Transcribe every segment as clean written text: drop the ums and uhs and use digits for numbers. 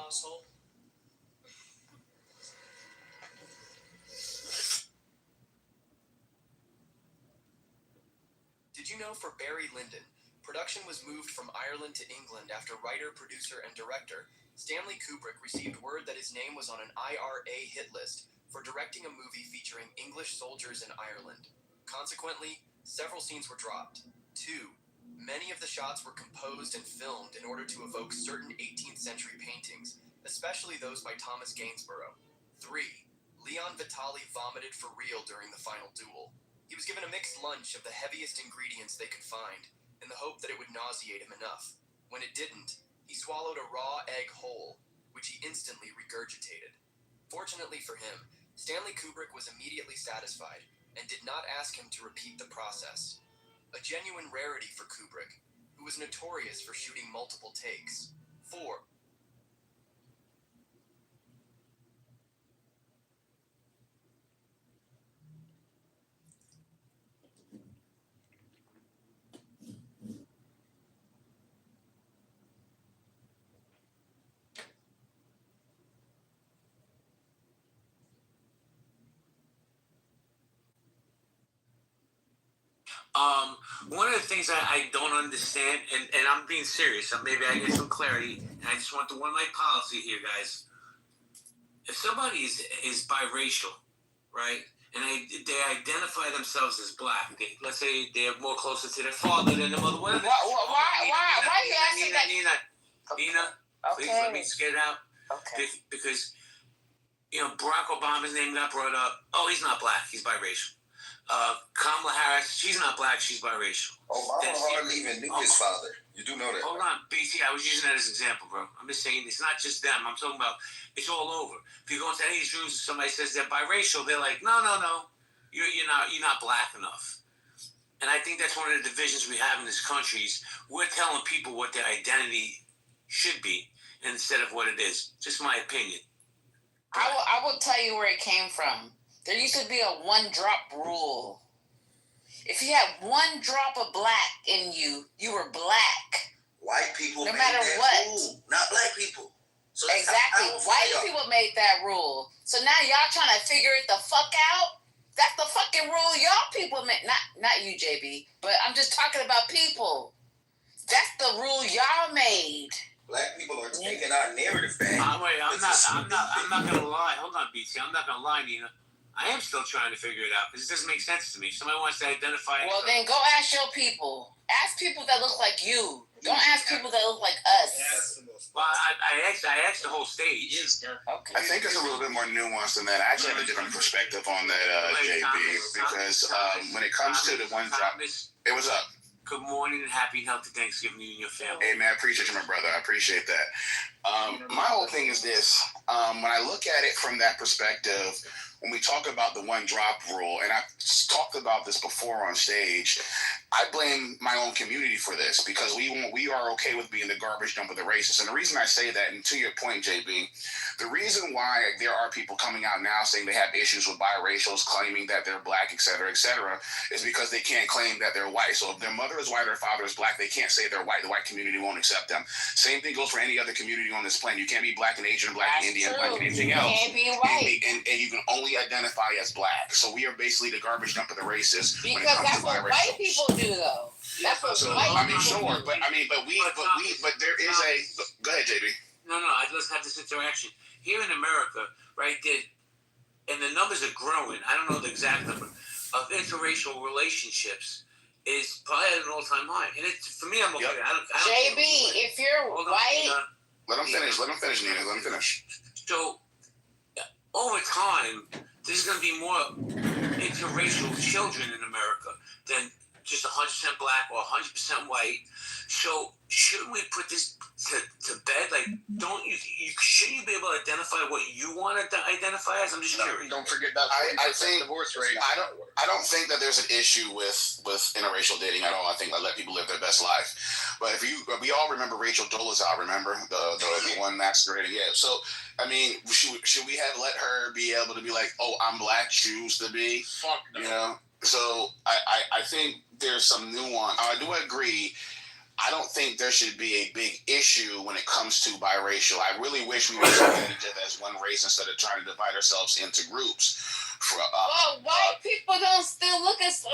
Asshole. Did you know for Barry Lyndon, production was moved from Ireland to England after writer, producer, and director Stanley Kubrick received word that his name was on an IRA hit list for directing a movie featuring English soldiers in Ireland. Consequently, several scenes were dropped. 2. Many of the shots were composed and filmed in order to evoke certain 18th century paintings, especially those by Thomas Gainsborough. 3. Leon Vitali vomited for real during the final duel. He was given a mixed lunch of the heaviest ingredients they could find, in the hope that it would nauseate him enough. When it didn't, he swallowed a raw egg whole, which he instantly regurgitated. Fortunately for him, Stanley Kubrick was immediately satisfied and did not ask him to repeat the process. A genuine rarity for Kubrick, who was notorious for shooting multiple takes. 4. One of the things I don't understand, and I'm being serious, so maybe I get some clarity, and I just want the one light policy here, guys. If somebody is biracial, right, and they identify themselves as black, let's say they're more closer to their father than their mother. Why you asking that? Nina, okay. Please let me get it out. Okay. Because, Barack Obama's name got brought up. Oh, he's not black. He's biracial. Kamala Harris, she's not black, she's biracial. Obama hardly even knew his father. You do know that. Hold on, BT, I was using that as an example, bro. I'm just saying it's not just them. I'm talking about it's all over. If you go into any rooms and somebody says they're biracial, they're like, no. You're not black enough. And I think that's one of the divisions we have in this country is we're telling people what their identity should be instead of what it is. Just my opinion. I will tell you where it came from. There used to be a one-drop rule. If you had one drop of black in you, you were black. White people no made matter that what. rule, not black people. So exactly. White people made that rule. So now y'all trying to figure it the fuck out? That's the fucking rule y'all people made. Not you, JB. But I'm just talking about people. That's the rule y'all made. Black people are taking our narrative back. I'm not gonna lie. Hold on, BT. I'm not gonna lie, Nina. I am still trying to figure it out because it doesn't make sense to me. Somebody wants to identify. Well, then go ask your people. Ask people that look like you. Don't ask people that look like us. Well, I asked the whole stage. Okay. I think it's a little bit more nuanced than that. I actually have a different perspective on that, JB, because when it comes to the one drop, it was up. Good morning and happy and healthy Thanksgiving to you and your family. Hey, man, I appreciate you, my brother. I appreciate that. My whole thing is this. When I look at it from that perspective, when we talk about the one drop rule, and I've talked about this before on stage, I blame my own community for this because we are okay with being the garbage dump of the racists. And the reason I say that, and to your point, JB, the reason why there are people coming out now saying they have issues with biracials, claiming that they're black, et cetera, is because they can't claim that they're white. So if their mother is white or their father is black, they can't say they're white. The white community won't accept them. Same thing goes for any other community on this planet. You can't be black and Asian, black and Indian, black and anything else. You can't be white. And you can only identify as black. So we are basically the garbage dump of the racists. Because that's what white people do, though. That's what white people do. But there is a. Go ahead, JB. No, let's have this interaction here in America, right? And the numbers are growing. I don't know the exact number of interracial relationships is probably at an all-time high. And for me, I'm okay. Yep. I don't JB, if you're white, let him finish. Let him finish, Nina. Let him finish. So, time, there's going to be more interracial children in America than just 100% black or 100% white. So shouldn't we put this to bed? Like, shouldn't you be able to identify what you want to identify as? I'm just curious. Don't forget that. I think divorce rate. I don't think that there's an issue with interracial dating at all. I think I let people live their best life. But we all remember Rachel Dolezal, remember the one masquerading? Yeah. So I mean, should we have let her be able to be like, oh, I'm black, choose to be? Fuck no. You know. So I think there's some nuance. I do agree. I don't think there should be a big issue when it comes to biracial. I really wish we were competitive as one race instead of trying to divide ourselves into groups. Well, white people don't still look at us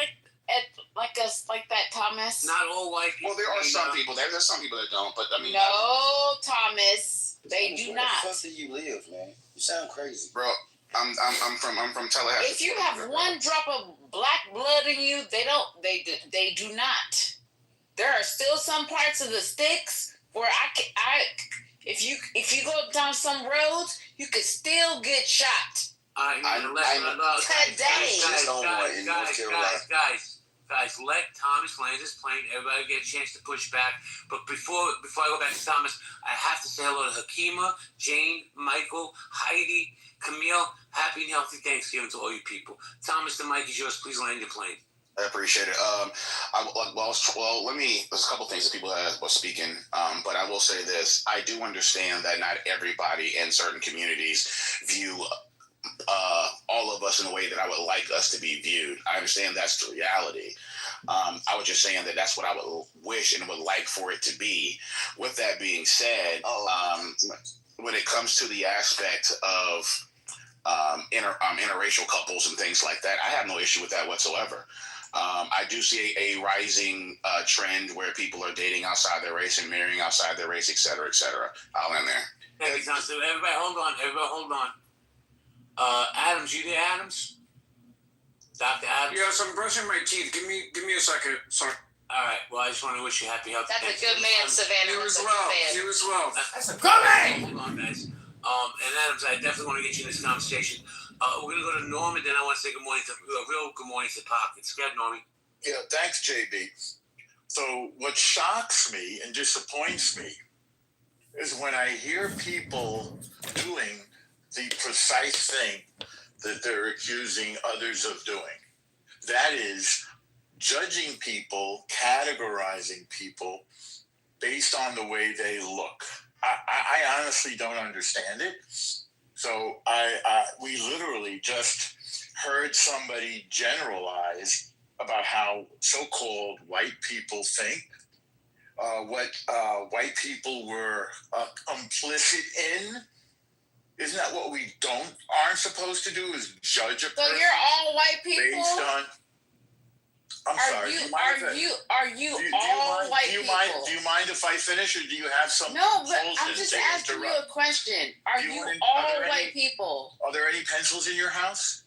like that, Thomas. Not all white people. Well, there are some people. There's some people that don't. But I mean, no, Thomas, they do not. Where the fuck do you live, man? You sound crazy, bro. I'm from Tallahassee. If you have one drop of black blood in you, they do not. There are still some parts of the sticks where if you go down some roads, you could still get shot. Guys, let Thomas land his plane. Everybody get a chance to push back. But before I go back to Thomas, I have to say hello to Hakima, Jane, Michael, Heidi, Camille. Happy and healthy Thanksgiving to all you people. Thomas, the mic is yours. Please land your plane. I appreciate it. There's a couple things that people were speaking, but I will say this. I do understand that not everybody in certain communities view all of us in a way that I would like us to be viewed. I understand that's the reality. I was just saying that that's what I would wish and would like for it to be. With that being said, when it comes to the aspect of interracial couples and things like that, I have no issue with that whatsoever. I do see a rising trend where people are dating outside their race and marrying outside their race, et cetera, et cetera. I'll end there. Thank you, Thompson. Everybody hold on. Adams, you there, Adams? Dr. Adams? Yes, I'm brushing my teeth. Give me a second. Sorry. All right. Well, I just want to wish you happy health. That's a good man, Savannah. You as well. That's a good man. Hold on, guys. And Adams, I definitely want to get you in this conversation. We're going to go to Norm, and then I want to say good morning to Pockets. Go ahead, Normie. Yeah, thanks, JB. So what shocks me and disappoints me is when I hear people doing the precise thing that they're accusing others of doing. That is judging people, categorizing people based on the way they look. I honestly don't understand it. So we literally just heard somebody generalize about how so-called white people think, what white people were complicit in. Isn't that what we aren't supposed to do? Is judge a person? So you're all white people? Based on. I'm sorry. Are you all white people? Do you mind if I finish, or do you have some? No, but I'm just asking you a question. Are you all white people? Are there any pencils in your house?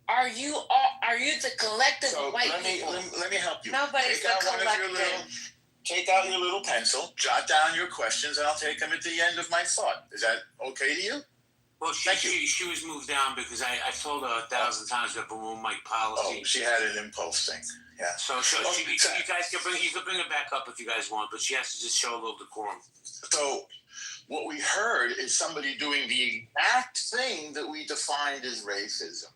Are you the collective of white people? Let me help you. Nobody's the collective. Take out your little pencil, jot down your questions, and I'll take them at the end of my thought. Is that okay to you? Well, she was moved down because I told her 1,000 times about the room mic policy. Oh, she had an impulse thing. Yeah. So you guys can bring it back up if you guys want, but she has to just show a little decorum. So what we heard is somebody doing the exact thing that we defined as racism,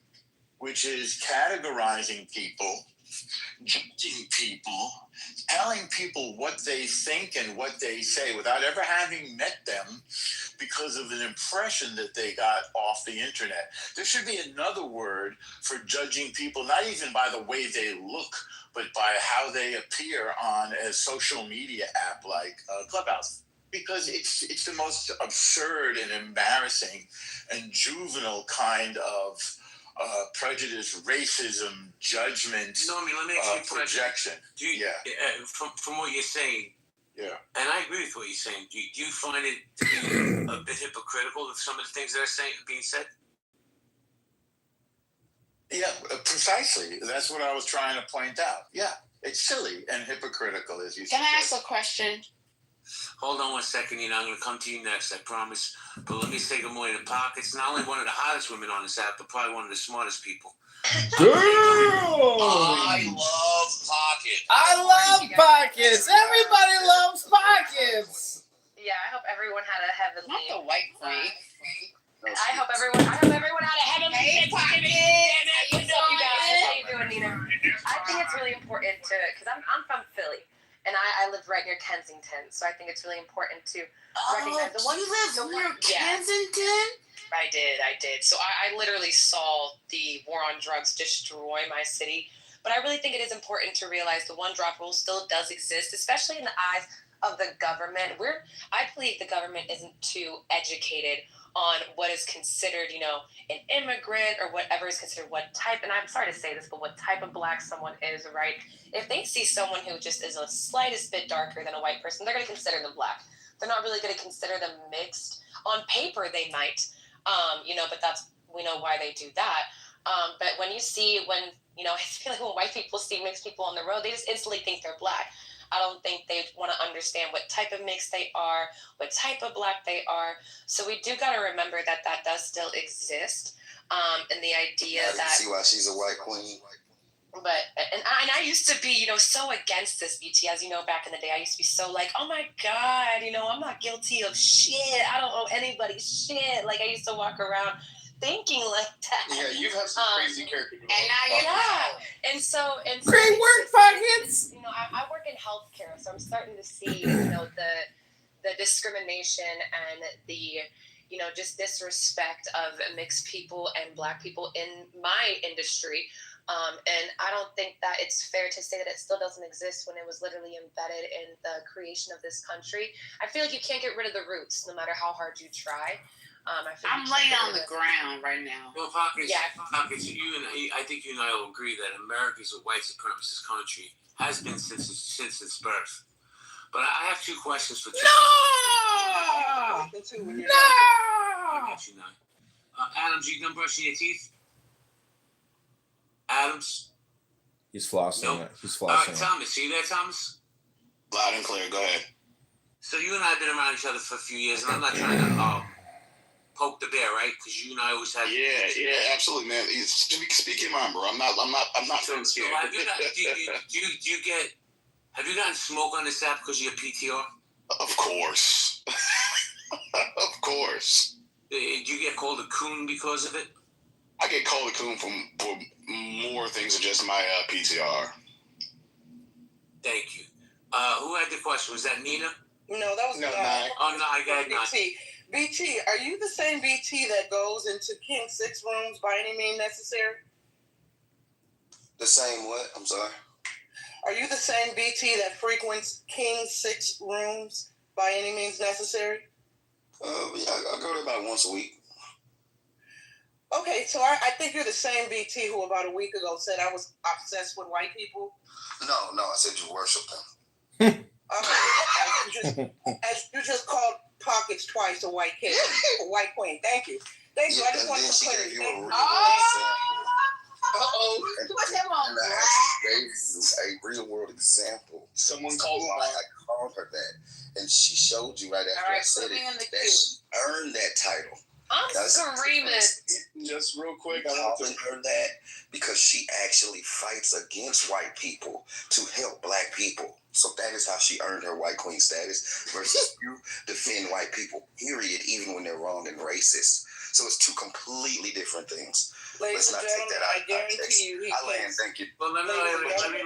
which is categorizing people, judging people, telling people what they think and what they say without ever having met them because of an impression that they got off the internet. There should be another word for judging people, not even by the way they look, but by how they appear on a social media app like Clubhouse. Because it's the most absurd and embarrassing and juvenile kind of prejudice, racism, judgment, Normie, let me ask you a projection. From what you're saying, yeah, and I agree with what you're saying. Do you find it to be a bit hypocritical of some of the things that are being said? Yeah, precisely. That's what I was trying to point out. Yeah, it's silly and hypocritical, as you said. Can I ask a question? Hold on one second, I'm going to come to you next, I promise. But let me say good morning to Pockets. Not only one of the hottest women on this app, but probably one of the smartest people. Damn! I love Pocket. I love Pockets. Everybody loves Pockets. Yeah, I hope everyone had a heavenly. Not the white free. I hope everyone had a heavenly. Hey, Pockets. What's up, you guys? How you doing, Nina? I think it's really important to, because I'm from Philly, and I live right near Kensington, so I think it's really important to recognize the one. You live near Kensington? I did. So I literally saw the war on drugs destroy my city. But I really think it is important to realize the one drop rule still does exist, especially in the eyes of the government. I believe the government isn't too educated on what is considered, an immigrant or whatever is considered what type. And I'm sorry to say this, but what type of black someone is, right? If they see someone who just is a slightest bit darker than a white person, they're going to consider them black. They're not really going to consider them mixed. On paper, they might. But we know why they do that. But when I feel like when white people see mixed people on the road, they just instantly think they're black. I don't think they want to understand what type of mix they are, what type of black they are. So we do got to remember that does still exist. And the idea that see why she's a white queen. But I used to be, so against this, BT. As you know, back in the day, I used to be so like, oh my God, I'm not guilty of shit. I don't owe anybody shit. Like I used to walk around thinking like that. Yeah, you've had some crazy characters. And now you're And so Great work, Pockets. I work in healthcare, so I'm starting to see, the discrimination and the, just disrespect of mixed people and black people in my industry. And I don't think that it's fair to say that it still doesn't exist when it was literally embedded in the creation of this country. I feel like you can't get rid of the roots, no matter how hard you try. I'm laying on the ground right now. Well, Pockets, Yeah. Pockets, I think you and I will agree that America's a white supremacist country. Has been since its birth. But I have two questions for you. No! I got you now. Adams, you done brushing your teeth? Adams? He's flossing. Nope. He's All right, flossing. Thomas, are you there, Thomas? Loud and clear. Go ahead. So you and I have been around each other for a few years, and I'm not trying to poke the bear, right? Because you and I always had. Yeah, absolutely, man. Speak your mind, bro. I'm not So scared. have you gotten smoke on this app because of your PTR? Of course. Of course. Do you get called a coon because of it? I get called a coon for more things than just my PTR. Thank you. Who had the question? Was that Nina? No, that was No, Nye. Oh, no, I got Nina. BT, are you the same BT that goes into King 6 rooms by any means necessary? The same what? I'm sorry. Are you the same BT that frequents King 6 rooms by any means necessary? I go there about once a week. Okay, so I think you're the same BT who about a week ago said I was obsessed with white people. No, I said you worship them. As you just called Pockets twice a white kid, a white queen. Thank you. I just wanted to put it. Put him on And I actually gave you a real world example. Someone called why I called her that. And she showed you right after All right, I said put me in it the that queue. she earned that title. I'm screaming. Just real quick, I I'm want calling to. her that because she actually fights against white people to help black people. So that is how she earned her white queen status versus you defend white people, period, even when they're wrong and racist. So it's two completely different things. Ladies Let's and not take gentlemen, that out I of context. guarantee you he I land, can't. thank you. Well, let me jump in.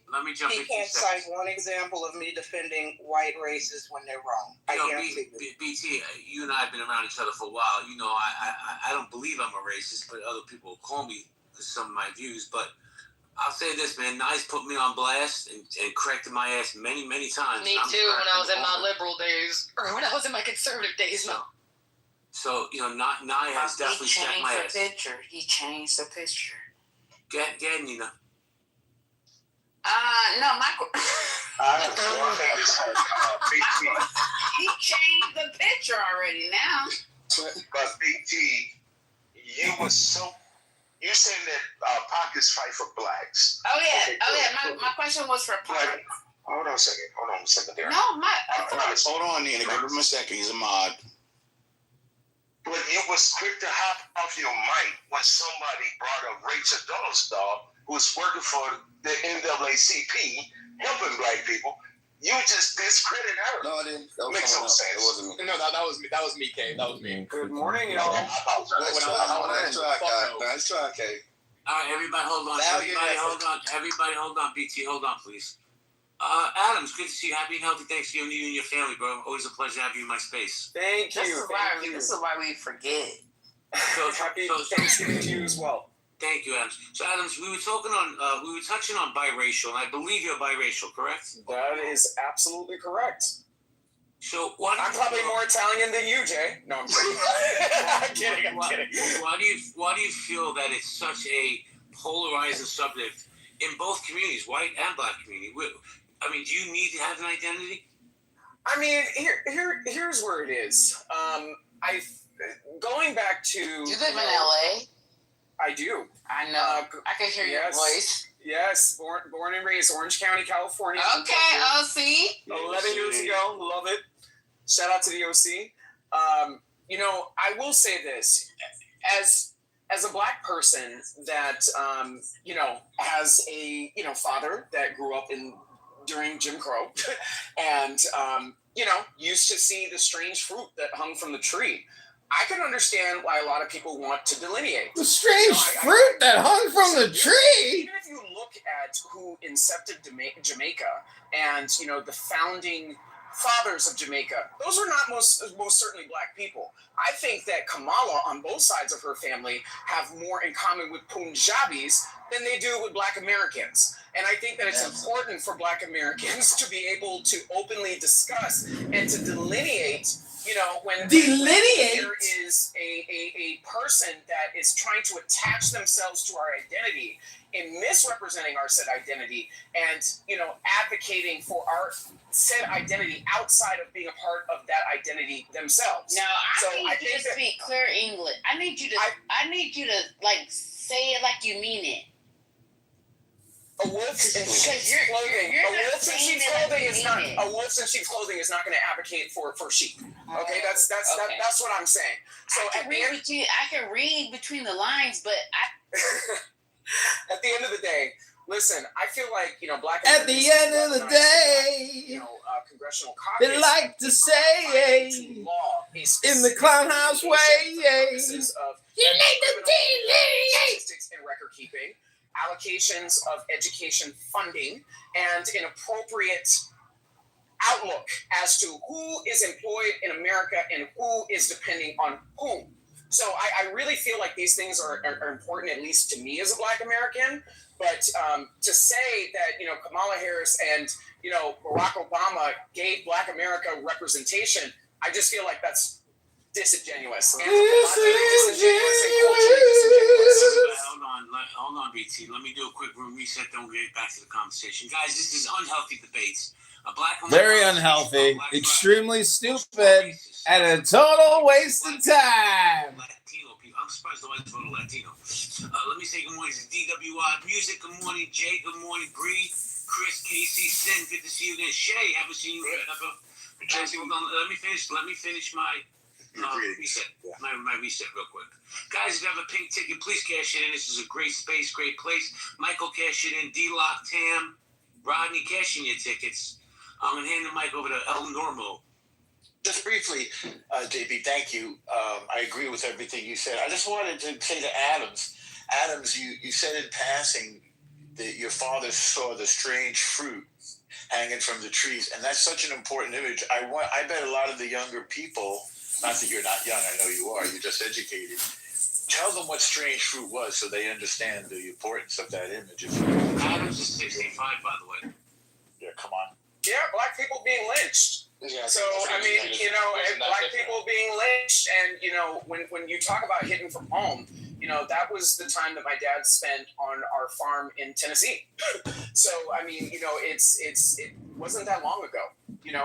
Let me jump in. He can't cite one example of me defending white racists when they're wrong. I guarantee you. BT, you and I have been around each other for a while. I don't believe I'm a racist, but other people call me for some of my views. But I'll say this, man. Nice put me on blast and corrected my ass many, many times. Me too, when I was in my liberal days, or when I was in my conservative days. No. So, Nye has definitely checked my ass. He changed the picture. Get Nina. No, Michael. BT, He changed the picture already now. but BT, you saying that pockets fight for blacks. Oh yeah. My question was for Pockets. Hold on a second there. No, Hold on, Nina. Give him a second. He's a mod. But you was quick to hop off your mic when somebody brought up Rachel Dolezal, who's working for the NAACP, helping black people. You just discredit her. No, I didn't. That was Makes no someone else. sense. It wasn't me. No, that was me. That was me, Kay. That was me. Good morning, y'all. Nice try, Kay. All right, everybody, hold on. Now Everybody, you're hold on. Everybody, hold on. BT, hold on, please. Adams, good to see you. Happy and healthy Thanksgiving to you and your family, bro. Always a pleasure having you in my space. Thank you. This is why we forget. Happy Thanksgiving to you as well. Thank you, Adams. So, Adams, we were touching on biracial, and I believe you're biracial, correct? That is absolutely correct. So, I'm probably more Italian than you, Jay. No, I'm kidding. I'm kidding. Why do you feel that it's such a polarizing subject in both communities, white and black community? I mean, do you need to have an identity? I mean, here's where it is. Going back to. You live in LA? I do. I know. I can hear your voice. Yes, born and raised Orange County, California. Okay, OC. 11 years ago, love it. Shout out to the OC. I will say this, as a black person that has a father that grew up during Jim Crow, and used to see the strange fruit that hung from the tree. I can understand why a lot of people want to delineate. The strange fruit that hung from the tree? Even if you look at who incepted Jamaica and, the founding fathers of Jamaica, those are not most certainly black people. I think that Kamala, on both sides of her family, have more in common with Punjabis than they do with black Americans. And I think that it's important for black Americans to be able to openly discuss and to delineate when there is a person that is trying to attach themselves to our identity in misrepresenting our said identity and, advocating for our said identity outside of being a part of that identity themselves. Now, I need you to speak clear English. I need you to say it like you mean it. A wolf in sheep's clothing. A wolf in sheep's clothing is not going to advocate for sheep. Okay, that's what I'm saying. So I can read between the lines, but at the end of the day, listen. I feel like black. At the end of the day, congressional caucus. They like to say in the clown house way. You need to delineate in record keeping. Allocations of education funding and an appropriate outlook as to who is employed in America and who is depending on whom. So I really feel like these things are important, at least to me as a black American. But to say that, Kamala Harris and, Barack Obama gave black America representation, I just feel like that's disingenuous. Hold on, BT. Let me do a quick room reset, then we'll get back to the conversation. Guys, this is unhealthy debates. Very unhealthy, extremely stupid, and a total waste of time. Latino people. I'm surprised nobody's voted Latino. Let me say good morning to DWI Music. Good morning, Jay. Good morning, Bree. Chris, Casey, Sin. Good to see you again. Shay, haven't seen you forever. Guys, hold on. Let me finish my reset. My reset real quick. Guys, if you have a pink ticket, please cash it in. This is a great space, great place. Michael, cash it in. D-Lock, Tam, Rodney, cash in your tickets. I'm going to hand the mic over to El Normo. Just briefly, JB, thank you. I agree with everything you said. I just wanted to say to Adams, you said in passing that your father saw the strange fruit hanging from the trees, and that's such an important image. I bet a lot of the younger people, not that you're not young, I know you are, you're just educated, tell them what strange fruit was so they understand the importance of that image. Adams is 65, by the way. Yeah, come on. Yeah, black people being lynched. Yeah, so, black people being lynched, and, when you talk about hitting from home, that was the time that my dad spent on our farm in Tennessee. So, it wasn't that long ago, it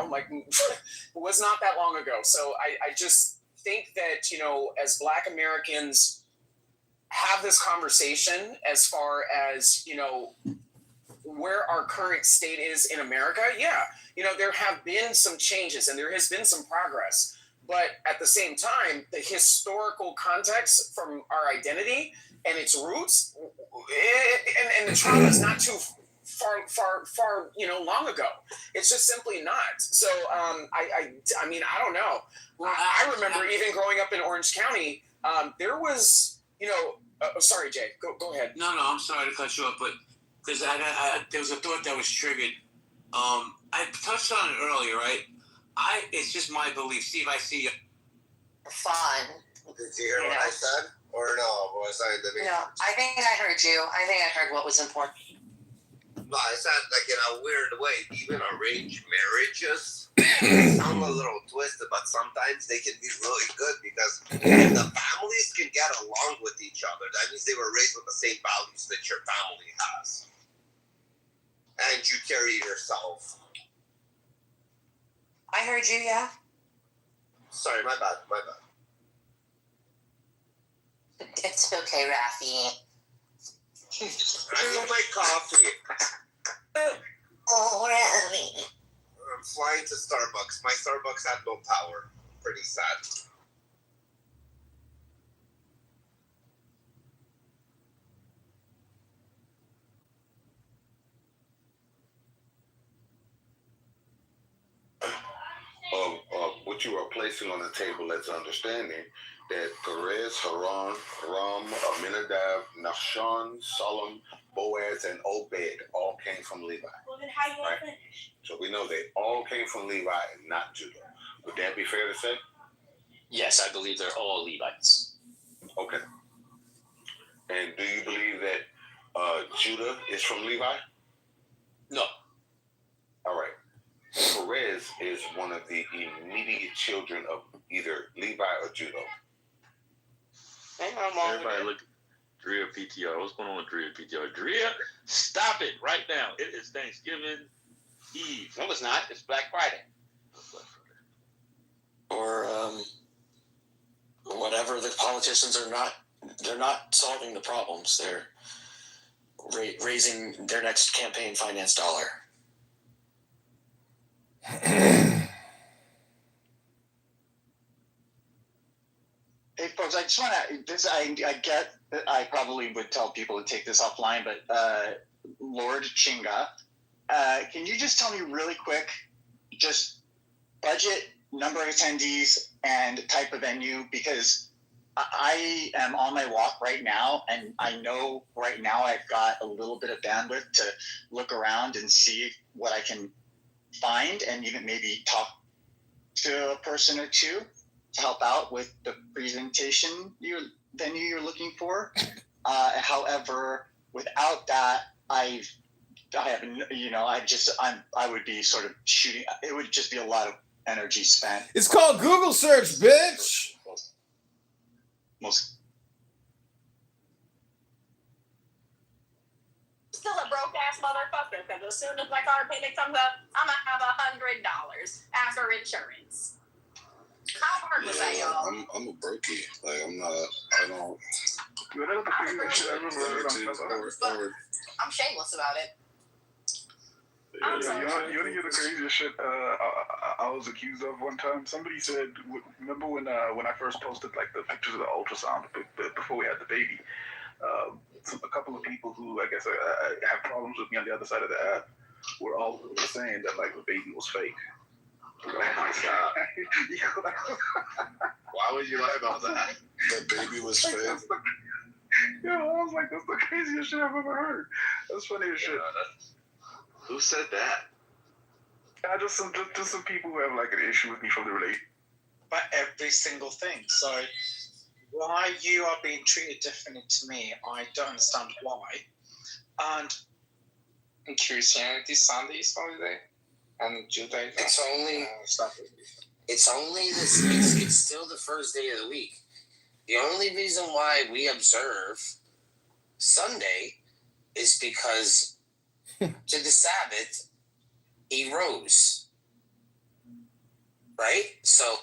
was not that long ago. So I just think that, as black Americans have this conversation as far as, where our current state is in America, yeah, there have been some changes and there has been some progress. But at the same time, the historical context from our identity and its roots, and the trauma is not too far, long ago. It's just simply not. So, I mean, I don't know. I remember even growing up in Orange County, there was, sorry, Jay, go ahead. No, I'm sorry to cut you off, but because there was a thought that was triggered. I touched on it earlier, right? It's just my belief. Steve, I see you. Fun. Did you hear what I said? Or no? Was I the No, I think I heard you. I think I heard what was important. No, I said like in a weird way. Even arranged marriages sound a little twisted, but sometimes they can be really good because if the families can get along with each other, that means they were raised with the same values that your family has, and you carry yourself. I heard you, yeah. Sorry, my bad. It's okay, Rafi. I need my coffee. Oh, Rafi. I'm flying to Starbucks. My Starbucks had no power. Pretty sad. What you are placing on the table as understanding that Perez, Haran, Ram, Aminadab, Nahshon, Solomon, Boaz, and Obed all came from Levi. Well, then how you want to finish? So we know they all came from Levi and not Judah. Would that be fair to say? Yes, I believe they're all Levites. Okay. And do you believe that Judah is from Levi? No. All right. Perez is one of the immediate children of either Levi or Judah. Everybody look at Drea PTR. What's going on with Drea PTR? Drea, stop it right now. It is Thanksgiving Eve. No, it's not. It's Black Friday. Or whatever. The politicians are not. They're not solving the problems. They're raising their next campaign finance dollar. Hey folks, I just want to. I get that I probably would tell people to take this offline, but Lord Chinga, can you just tell me really quick, just budget, number of attendees, and type of venue? Because I am on my walk right now, and I know right now I've got a little bit of bandwidth to look around and see what I can find, and even maybe talk to a person or two to help out with the presentation venue you're looking for. However, without that, I would be sort of shooting. It would just be a lot of energy spent. It's called Google search, bitch. Most. Still a broke ass motherfucker, because as soon as my car payment comes up, I'm gonna have $100 after insurance. How hard was that, y'all? I'm a brokey. Like I don't. I'm shameless about it. Yeah, you want to hear the craziest shit I was accused of one time? Somebody said, remember when I first posted like the pictures of the ultrasound before we had the baby? A couple of people who I guess have problems with me on the other side of the app were all saying that like the baby was fake. Oh my god! Why would you lie about that? The baby was fake. Yeah, I was like, that's the craziest shit I've ever heard. That's funny as shit. Who said that? Just some people who have like an issue with me from the relate. But every single thing. So why you are being treated differently to me, I don't understand why. And in Christianity, Sunday is holiday, and Judaism. It's still the first day of the week. The only reason why we observe Sunday is because to the Sabbath he rose. Right? So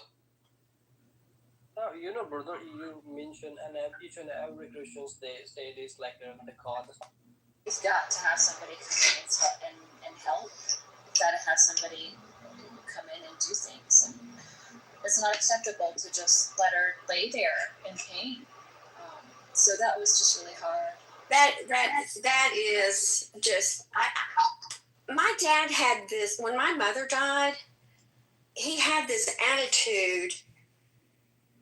brother, you mentioned and each and every Christian say this like the God You've got to have somebody come in and help. You've got to have somebody come in and do things. And it's not acceptable to just let her lay there in pain. So that was just really hard. That is just. My dad had this when my mother died. He had this attitude.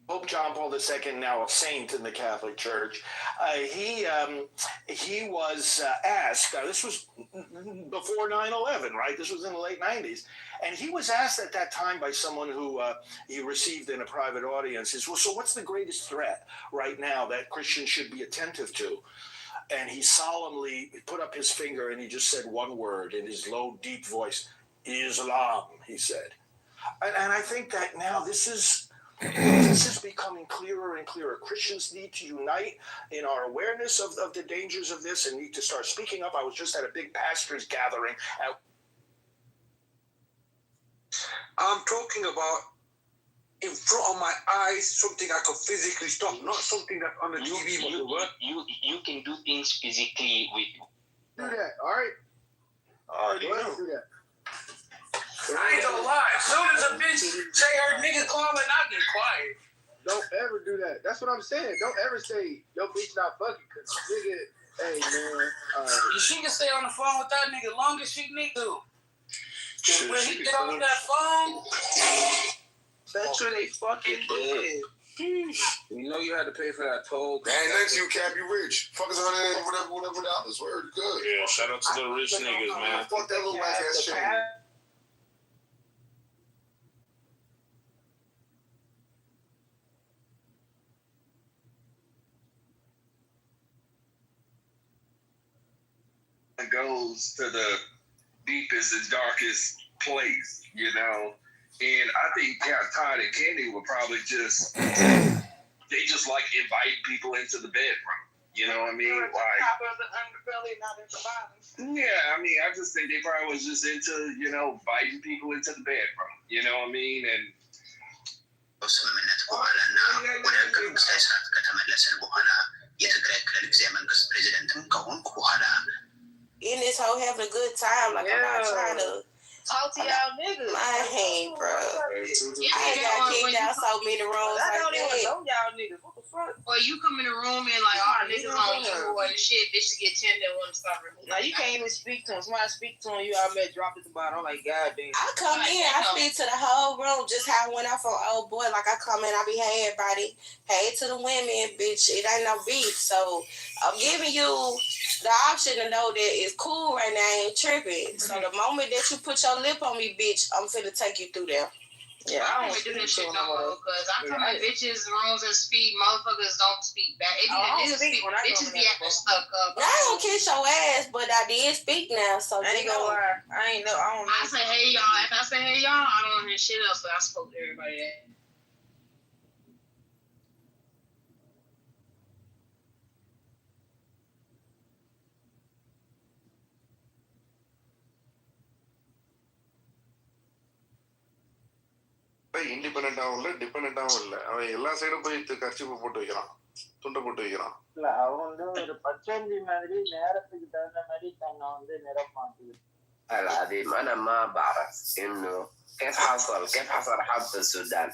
Pope John Paul II, now a saint in the Catholic Church, he was asked, this was before 9/11, right? This was in the late 90s. And he was asked at that time by someone who he received in a private audience, well, so what's the greatest threat right now that Christians should be attentive to? And he solemnly put up his finger and he just said one word in his low, deep voice, Islam, he said. And I think that now this is becoming clearer and clearer. Christians need to unite in our awareness of the dangers of this and need to start speaking up. I was just at a big pastors' gathering. I'm talking about in front of my eyes, something I could physically stop, not something that's on the TV. You can do things physically with you. Do that, all right? I already know. Do that. I ain't gonna lie. As soon as a bitch say her nigga calling, I get quiet. Don't ever do that. That's what I'm saying. Don't ever say, yo, bitch not fucking, because nigga, hey, man. She can stay on the phone with that nigga long as she need to. When he get off that phone, that's what they fucking did. You know you had to pay for that toll. Man, next you Cap, you rich. Fuck us $100 whatever dollars. Word, good. Yeah, shout out to the rich niggas, man. Fuck that little whack ass shit. Goes to the deepest and darkest place, you know. And I think Todd and Kenny would probably just they just like inviting people into the bedroom. You know what I mean? Like, yeah, I mean, I just think they probably was just into, you know, inviting people into the bedroom. You know what I mean? And In this whole having a good time, like I'm not trying to talk to y'all niggas. My hand, bro. I ain't got kicked out so many rooms. I don't even know y'all niggas. What the fuck? Or you come in the room and like all the niggas on you and shit, bitches get tender and want to start removing. Now you can't even speak to him. Somebody speak to him, you already drop at the bottom. I'm like, God damn. I come in, I speak to the whole room, just how I went off on old boy. Like I come in, I be, hey everybody, hey to the women, bitch. It ain't no beef. So I'm giving you the option to know that it's cool right now, I ain't tripping. So the moment that you put your lip on me, bitch, I'm finna take you through there. Yeah, I don't do this shit no more because I come in bitches' rooms and speak. Motherfuckers don't speak back. It be the niggas speak. Bitches be acting stuck up. Now I don't kiss your ass, but I did speak now. So I ain't gonna lie. I don't know. I say hey y'all. If I say hey y'all, I don't hear shit else. But I spoke to everybody that. இண்டிபெண்டாவும் இல்லை டிபெண்டாவும் இல்லை. அவன் எல்லா சைடும் போய் kerchief போட்டு வைக்கிறான், துண்டை போட்டு வைக்கிறான். இல்ல அவன் வந்து ஒரு பச்சோந்தி மாதிரி நேரத்துக்கு தகுந்த மாதிரி தன்னை வந்து நிறம் மாத்திக்கிட்டு. العظيم أنا ما بعرف إنه كيف حصل حرب في السودان.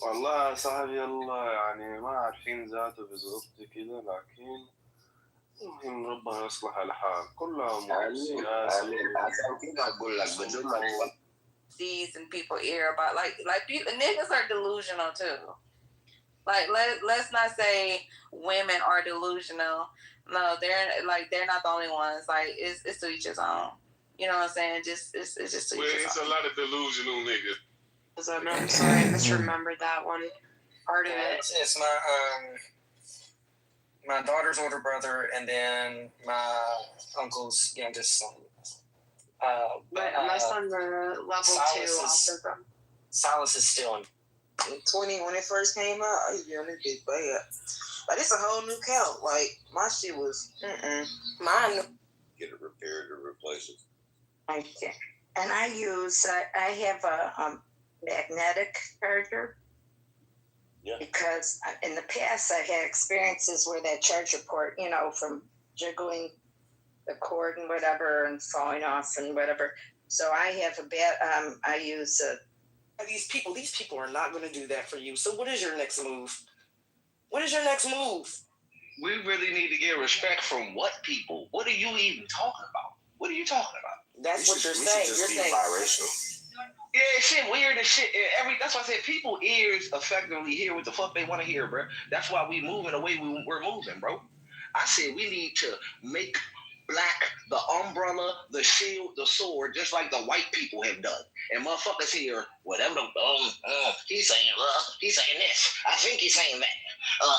والله يا صاحبي الله يعني ما عارفين ذاته بالضبط كده، لكن المهم ربنا يصلح الحال. كلها أمور سياسة. عشان كده أقول لك بدون ما These in people ear about like people, niggas are delusional too. Like let's not say women are delusional. No, they're not the only ones. Like it's to each his own. You know what I'm saying? It's just to each his own. It's a lot of delusional niggas. I'm sorry, I misremembered that one part of it. It's my daughter's older brother and then my uncle's youngest son. My son's a level 2 autism. Silas is still in 20 when it first came out. I used to be on this bitch bad. Like it's a whole new count. Like my shit was mine. Get it repaired or replace it. Okay. And I have a magnetic charger. Yeah. Because in the past I had experiences where that charger port, from jiggling the cord and whatever and falling off and whatever. So I have a bit. I use these people are not going to do that for you. So what is your next move? What is your next move? We really need to get respect from what people? What are you even talking about? What are you talking about? That's what you're saying. You're saying biracial. Yeah, shit weird and shit. That's why I said people ears effectively hear what the fuck they want to hear, bro. That's why we moving the way we're moving, bro. I said we need to make black the umbrella, the shield, the sword, just like the white people have done. And motherfuckers here, whatever he's saying this. I think he's saying that.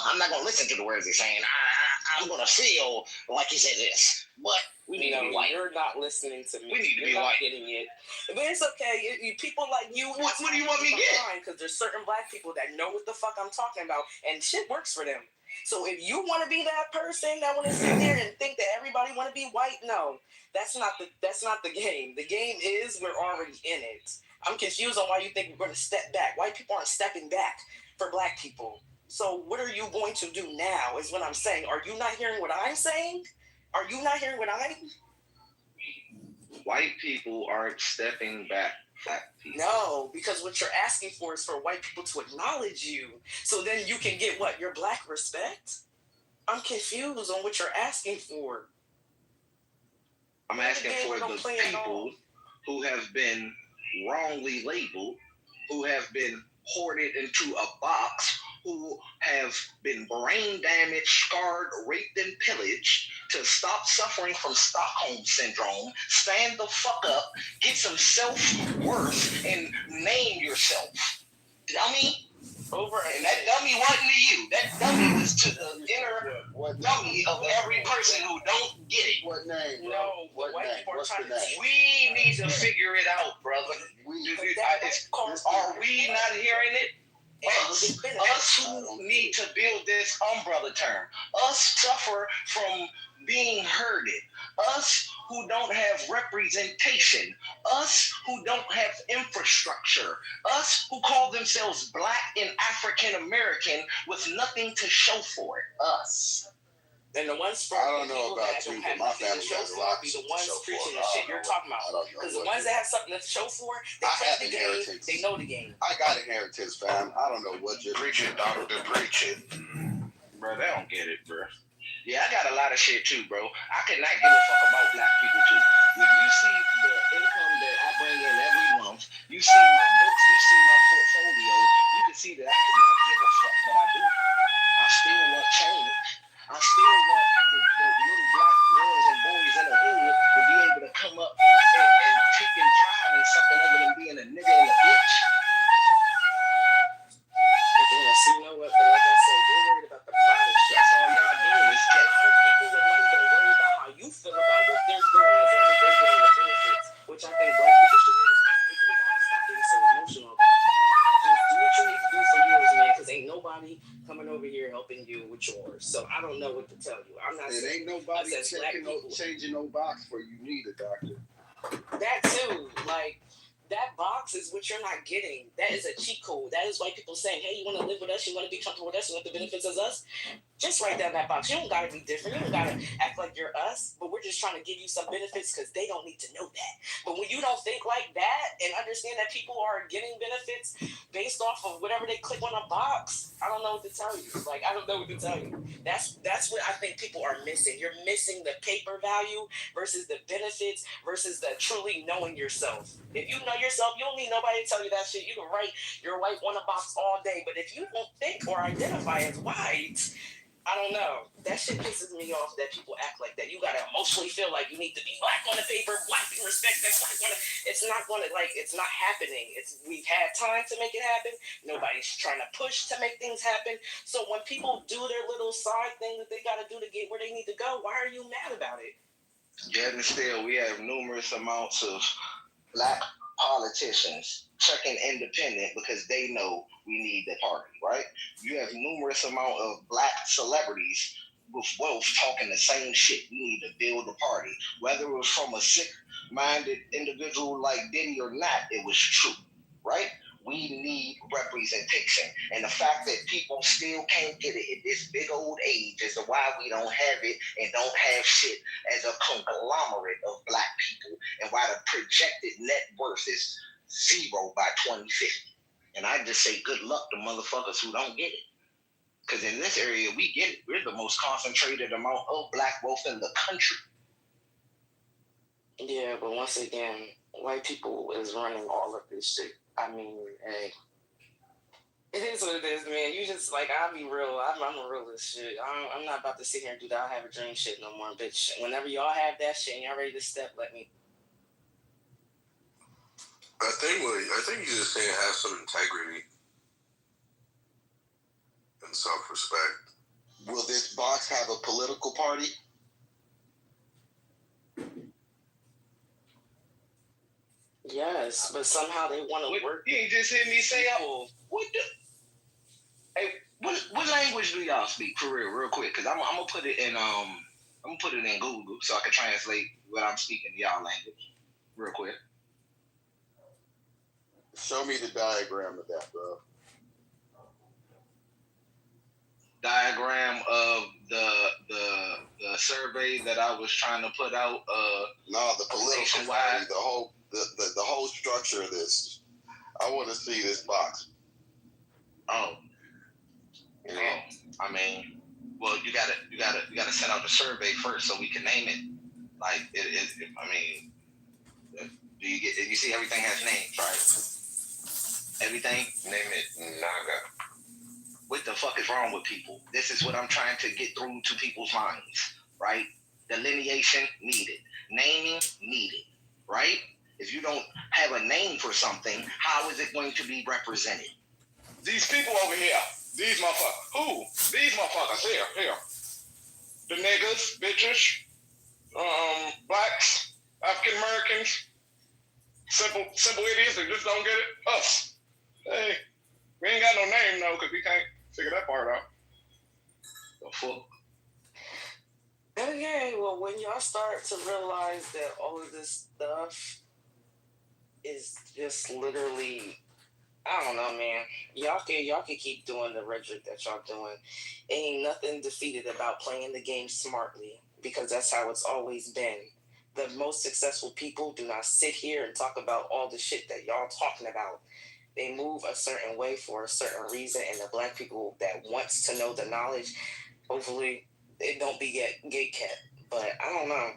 I'm not gonna listen to the words he's saying. I'm gonna feel like he said this. But we need to be white. You're not listening to me. We need to be You're not white. Getting it. But it's okay. You people like you. What do you want me to get? Because there's certain black people that know what the fuck I'm talking about, and shit works for them. So if you want to be that person that want to sit there and think that everybody want to be white, no, that's not the game. The game is we're already in it. I'm confused on why you think we're going to step back. White people aren't stepping back for black people. So what are you going to do now is what I'm saying. Are you not hearing what I'm saying? Are you not hearing what I'm? White people aren't stepping back. Black people. No, because what you're asking for is for white people to acknowledge you. So then you can get what? Your black respect? I'm confused on what you're asking for. I'm asking for the people who have been wrongly labeled, who have been hoarded into a box, who have been brain damaged, scarred, raped, and pillaged to stop suffering from Stockholm Syndrome, stand the fuck up, get some self-worth, and name yourself. Dummy. And that dummy wasn't to you. That dummy was to the inner dummy of every person who don't get it. What name, bro? No, what name? What's the name? We need to figure it out, brother. Are we not hearing it? Us who need to build this umbrella term. Us suffer from being herded. Us who don't have representation. Us who don't have infrastructure. Us who call themselves black and African American with nothing to show for it. Us. And the ones I don't know about you, but my family has a lot to show for. The ones preaching the shit you're talking about. Because the ones that have something to show for, they play the game. They know the game. I got inheritance, fam. I don't know what you're preaching, doctor. Preaching. Bro, they don't get it, bro. Yeah, I got a lot of shit too, bro. I could not give a fuck about black people too. When you see the income that I bring in every month, you see my books, you see my portfolio, you can see that I could not give a fuck, but I do. I still want change. I still want the little black girls and boys in the hood to be able to come up and taking pride in something other than being a nigga and a bitch. You know what? But like I said, you're worried about the pride shit. That's all y'all doing is a lot of people with money don't worry about how you feel about what they're doing as long as they're getting the benefits, which I think black people should really start thinking about and stop being so emotional about it. Just do what you need to do for yours, man, because ain't nobody coming over here helping you with yours. So I don't know what to tell you. I'm not saying ain't nobody changing no box for you neither, doctor. That too, like that box is what you're not getting. That is a cheat code. That is why people saying, hey, you want to live with us? You want to be comfortable with us? You want the benefits as us? Just write down that box. You don't got to be different. You don't got to act like you're us, but we're just trying to give you some benefits because they don't need to know that. But when you don't think like that and understand that people are getting benefits based off of whatever they click on a box, I don't know what to tell you. Like, I don't know what to tell you. That's what I think people are missing. You're missing the paper value versus the benefits versus the truly knowing yourself. If you know yourself, you don't need nobody to tell you that shit. You can write your white on a box all day, but if you don't think or identify as white, I don't know. That shit pisses me off that people act like that. You gotta emotionally feel like you need to be black on the paper, black and respect that black on the. It's not happening. We've had time to make it happen. Nobody's trying to push to make things happen. So when people do their little side thing that they gotta do to get where they need to go, why are you mad about it? Yet and still, we have numerous amounts of black politicians checking independent because they know we need the party, right? You have numerous amount of black celebrities with wealth talking the same shit. We need to build a party. Whether it was from a sick-minded individual like Diddy or not, it was true, right? We need representation. And the fact that people still can't get it at this big old age as a why we don't have it and don't have shit as a conglomerate of black people, and why the projected net worth is 0 by 2050. And I just say good luck to motherfuckers who don't get it. Because in this area, we get it. We're the most concentrated amount of black wealth in the country. Yeah, but once again, white people is running all of this shit. I mean, hey, it is what it is, man. You just, like, I'll be real. I'm a real as shit. I'm not about to sit here and do that I have a dream shit no more, bitch. Whenever y'all have that shit and y'all ready to step, let me. I think you just saying have some integrity and self-respect. Will this box have a political party? Yes, but somehow they want to work. You ain't just hear me say, what the? Hey, what language do y'all speak for real quick? Because I'm gonna put it in Google so I can translate what I'm speaking to y'all language real quick. Show me the diagram of that, bro. Diagram of the survey that I was trying to put out. No, the political party, the whole structure of this. I want to see this box. Oh, yeah. I mean, well, you gotta send out the survey first so we can name it. Like I mean, do you see everything has names, right? Everything. Name it Naga. What the fuck is wrong with people? This is what I'm trying to get through to people's minds, right? Delineation needed. Naming needed, right? If you don't have a name for something, how is it going to be represented? These people over here, these motherfuckers. Who? These motherfuckers. Here. The niggas, bitches, blacks, African Americans, simple idiots that just don't get it. Us. Hey, we ain't got no name though, because we can't figure that part out. The fuck? Okay, well, when y'all start to realize that all of this stuff is just literally, I don't know, man. Y'all can keep doing the rhetoric that y'all doing. Ain't nothing defeated about playing the game smartly, because that's how it's always been. The most successful people do not sit here and talk about all the shit that y'all talking about. They move a certain way for a certain reason, and the black people that wants to know the knowledge, hopefully it don't be get kept. But I don't know.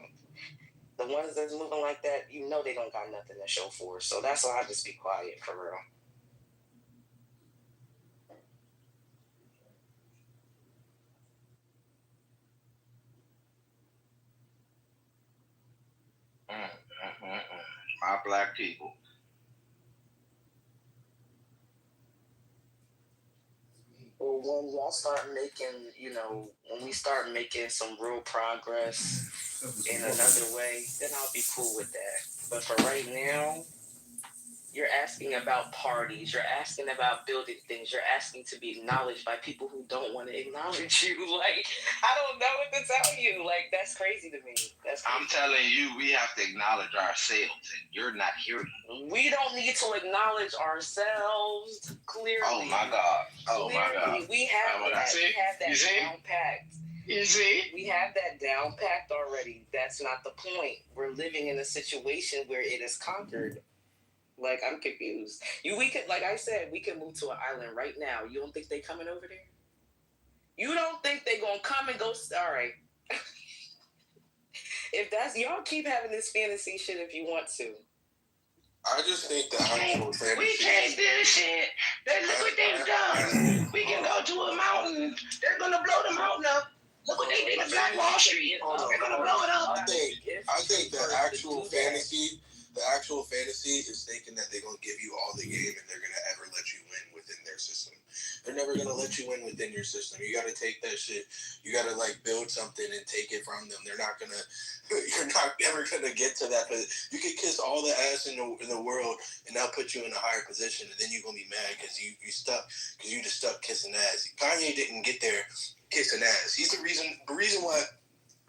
The ones that's moving like that, you know they don't got nothing to show for. So that's why I just be quiet, for real. My black people. Well, when y'all start making, when we start making some real progress in another way, then I'll be cool with that. But for right now, you're asking about parties, you're asking about building things, you're asking to be acknowledged by people who don't want to acknowledge you. Like, I don't know what to tell you. Like, that's crazy to me. I'm telling you, we have to acknowledge ourselves, and you're not hearing it. We don't need to acknowledge ourselves, clearly. Oh, my God. My God. We have that. We have that down packed. You see? We have that down packed already. That's not the point. We're living in a situation where it is conquered. Like, I'm confused. We could, like I said, we can move to an island right now. You don't think they coming over there? You don't think they gonna come and go? All right. If that's, y'all keep having this fantasy shit if you want to. I just think the actual fantasy. We can't do shit. Look what they've done. We can go to a mountain. They're gonna blow the mountain up. Look what they did in Black Wall Street. They're gonna blow it up. I think the actual fantasy. The actual fantasy is thinking that they're going to give you all the game and they're going to ever let you win within their system. They're never going to let you win within your system. You got to take that shit. You got to build something and take it from them. You're not ever going to get to that. But you can kiss all the ass in the world and they'll put you in a higher position. And then you're going to be mad because you stuck, because you just stuck kissing ass. Kanye didn't get there kissing ass. He's the reason why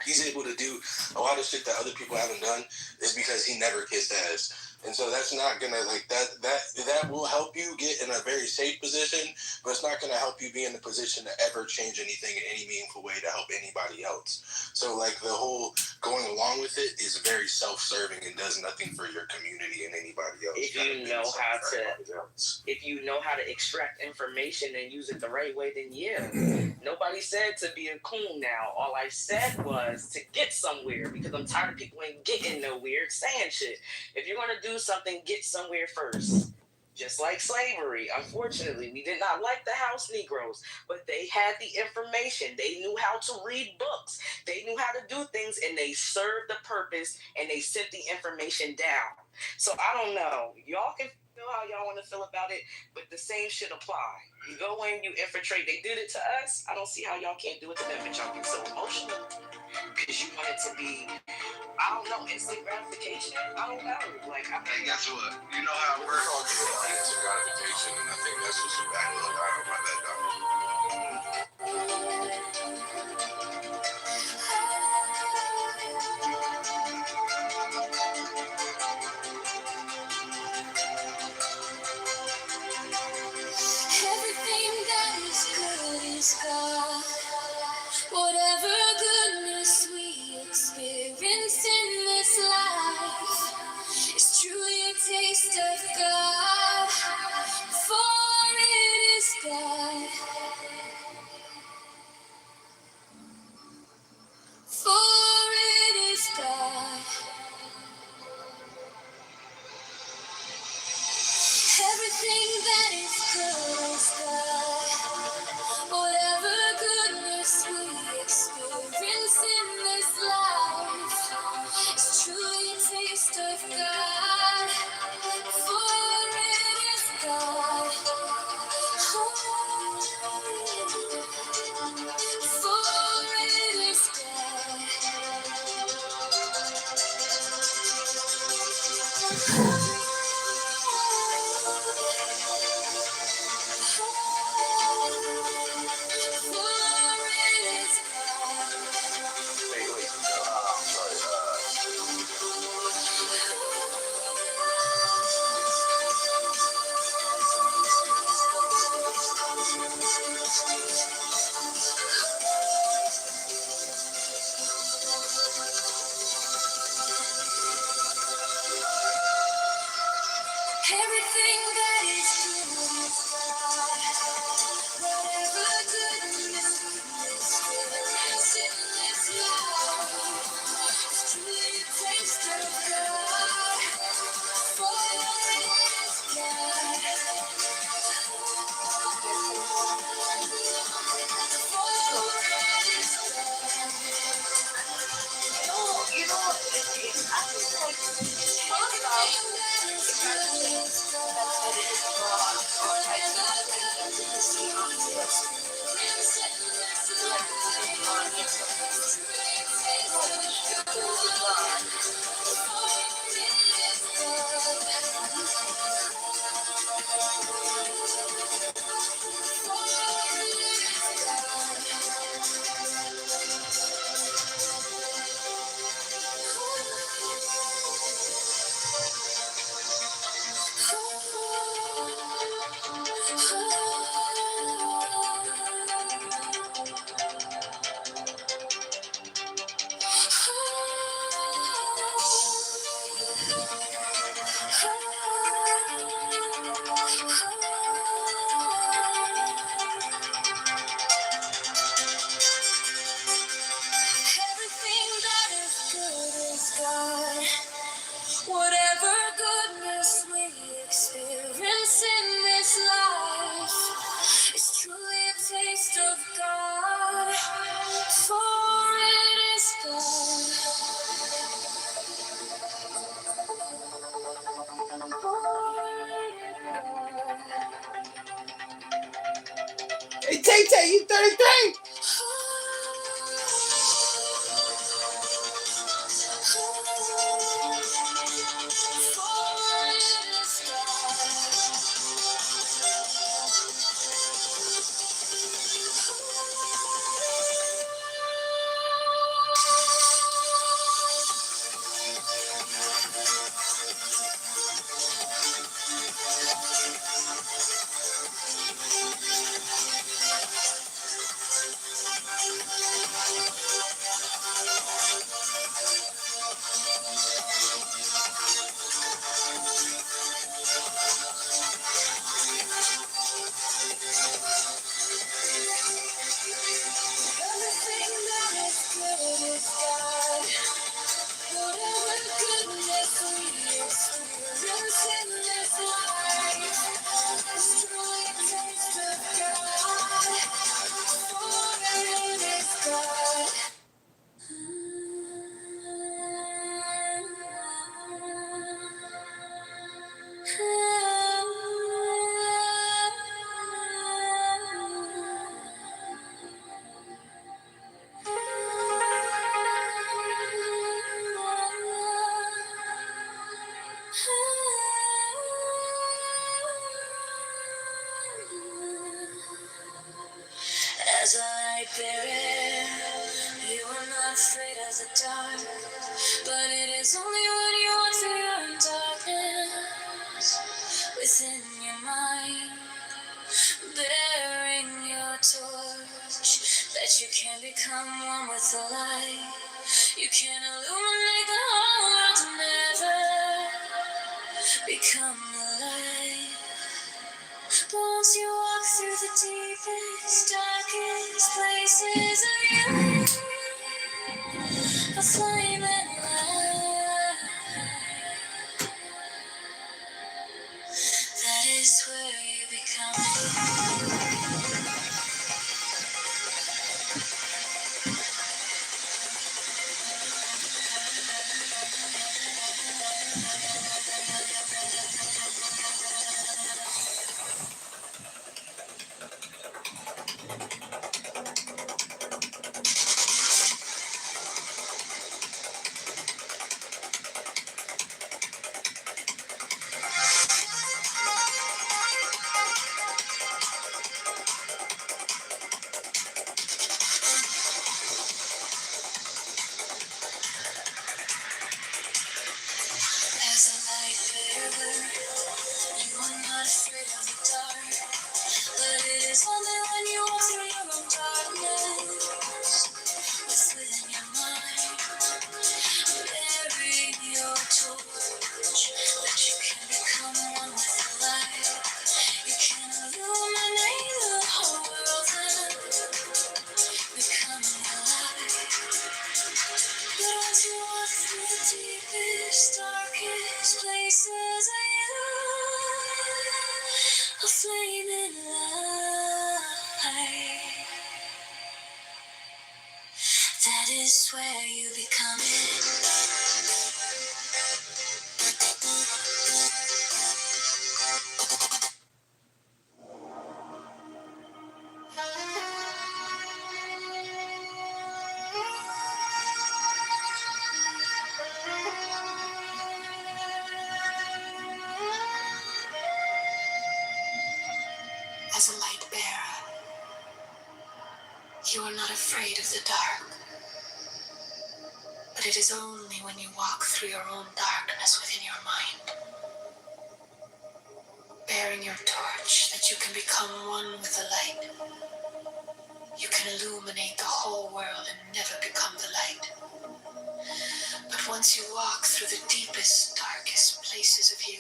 he's able to do a lot of shit that other people haven't done is because he never kissed ass. And so that's not gonna that will help you get in a very safe position, but it's not gonna help you be in the position to ever change anything in any meaningful way to help anybody else. So like the whole going along with it is very self-serving and does nothing for your community and anybody else. If you know how to extract information and use it the right way, then yeah. Nobody said to be a coon now. All I said was to get somewhere, because I'm tired of people ain't getting nowhere saying shit. If you're gonna do something, get somewhere first. Just like slavery. Unfortunately, we did not like the house Negroes, but they had the information. They knew how to read books. They knew how to do things, and they served the purpose, and they sent the information down. So I don't know. Y'all can feel how y'all want to feel about it, but the same shit apply. You go in, you infiltrate. They did it to us. I don't see how y'all can't do it to them, but y'all get so emotional because you want it to be, I don't know, instant gratification. I don't know. Like, hey, guess what? You know how it works. Instant gratification, and I think that's just a bad look. I don't mind that, dog. Everything that is good is God. Whatever goodness we experience in this life is truly a taste of God. For it is God. For it is God. Everything that is good is God. Whatever goodness we experience in this life is truly a taste of God. For it is God. For it is everything that is good is God. Whatever goodness we experience in this life is truly a taste of God. For it is God. For it is God. You know, I feel like talk about everything that is good is God. Whatever goodness we experience in this life is truly a taste of God. For it is God. Hey, Tay, you 33? Spirit is God. Whatever goodness we experience in this life, is truly a taste of God. For it is God. As a light bearer, you are not afraid of the dark, but it is only when you walk through your own darkness within your mind, bearing your torch, that you can become one with the light. You can illuminate the whole world and never become the light. But once you walk through the deepest, darkest places of your life, a flame and light, that is where you become. As a light bearer, you are not afraid of the dark, but it is only when you walk through your own darkness, what's within your mind, bearing your torch, that you can become one with the light. You can illuminate the whole world and become the light. But once you walk through the deepest, darkest places of you, a flaming light, that is where you become it. As a light bearer, you are not afraid of the dark, but it is only when you walk through your own darkness within your mind, bearing your torch, that you can become one with the light. You can illuminate the whole world and never become the light. But once you walk through the deepest, darkest places of you,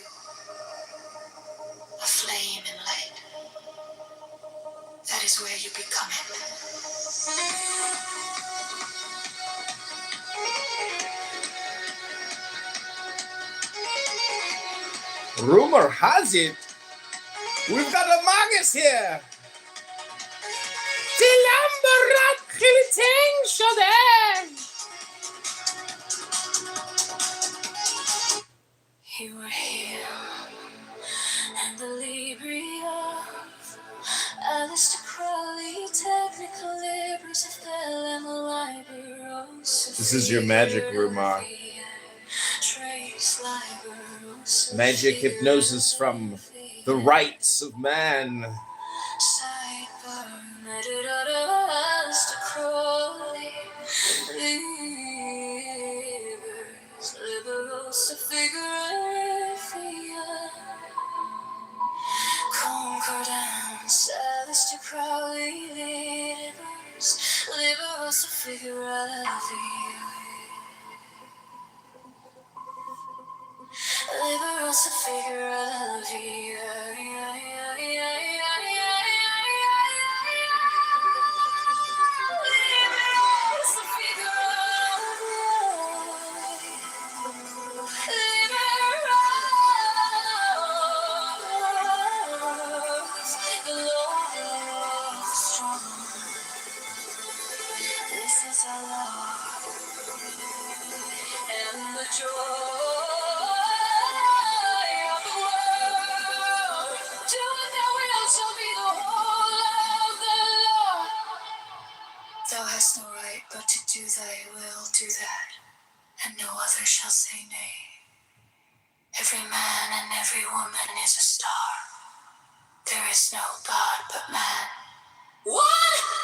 a flame and light, that is where you become it. Rumor has it, we've got a Magus here. Till Amberat Kilting Shade. You are here, and the Libria, Alistair Crowley, technical Libras, fell and the Liberos. This is your magic, Rumar. Magic hypnosis from the rights of man. Concordance, Alistair Crowley, Liberos, Liberals a figure of you. Liberals a figure and the joy of the world. Doing their will shall be the whole of the Lord. Thou hast no right but to do thy will, do that, and no other shall say nay. Every man and every woman is a star. There is no God but man. One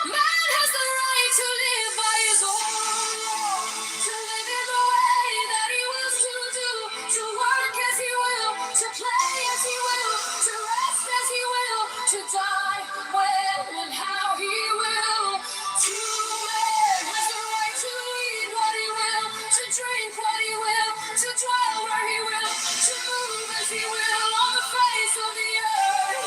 man has the right to live by his own law, to live in the way that he wills to do, to work as he will, to play as he will, to rest as he will, to die when and how he will. Two men has the right to eat what he will, to drink what he will, to dwell where he will, to move as he will on the face of the earth.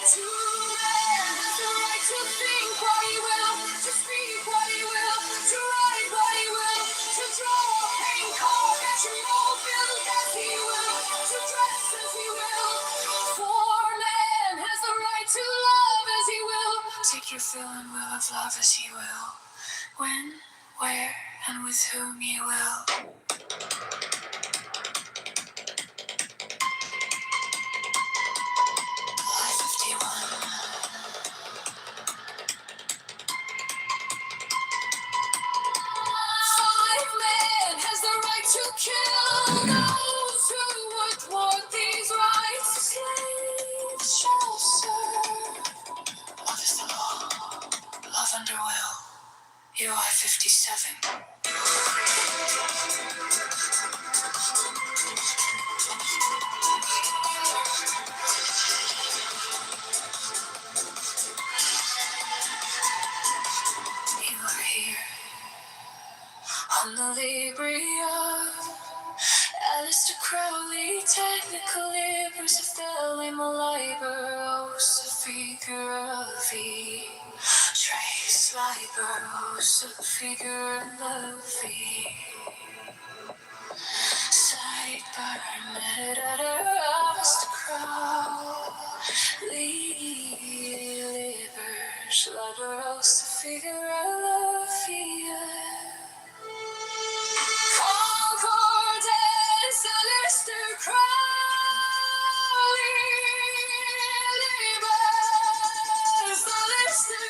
Two men has the right to think what he will, to speak what he will, to write what he will, to draw, hang, carve, etch, and mold, build as he will, to dress as he will. Four men has the right to love as he will, take your fill and will of love as he will, when, where, and with whom he will. Five men has the right to kill those who would thwart these rights. Slaves shall serve. Love is the law. Love under will. UI 57. You are here on the Libria. Alistair Crowley, technical libers of Deli Malibers, figure of the Trace Libers, figure of the Sideburn, editor, Alistair Crowley, libers, libers, figure of the Concordance, Alistair Crowley, Libers, Alistair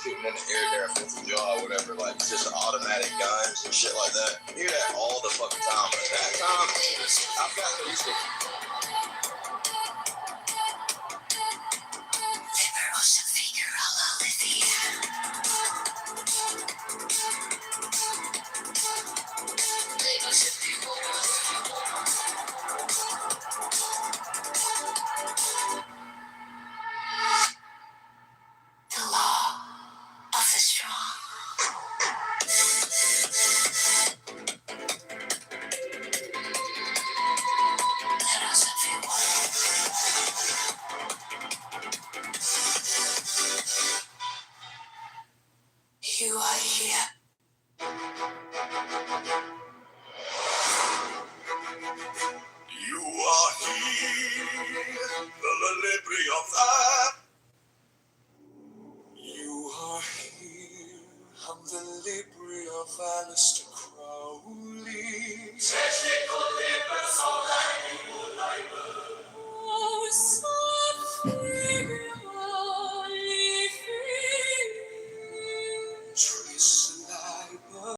Shooting in the air there, 4th of July, or whatever, like just automatic guns and shit like that. You hear that all the fucking time, but that time, I've got to used to. The law of the strong. Let us of Aleister Crowley.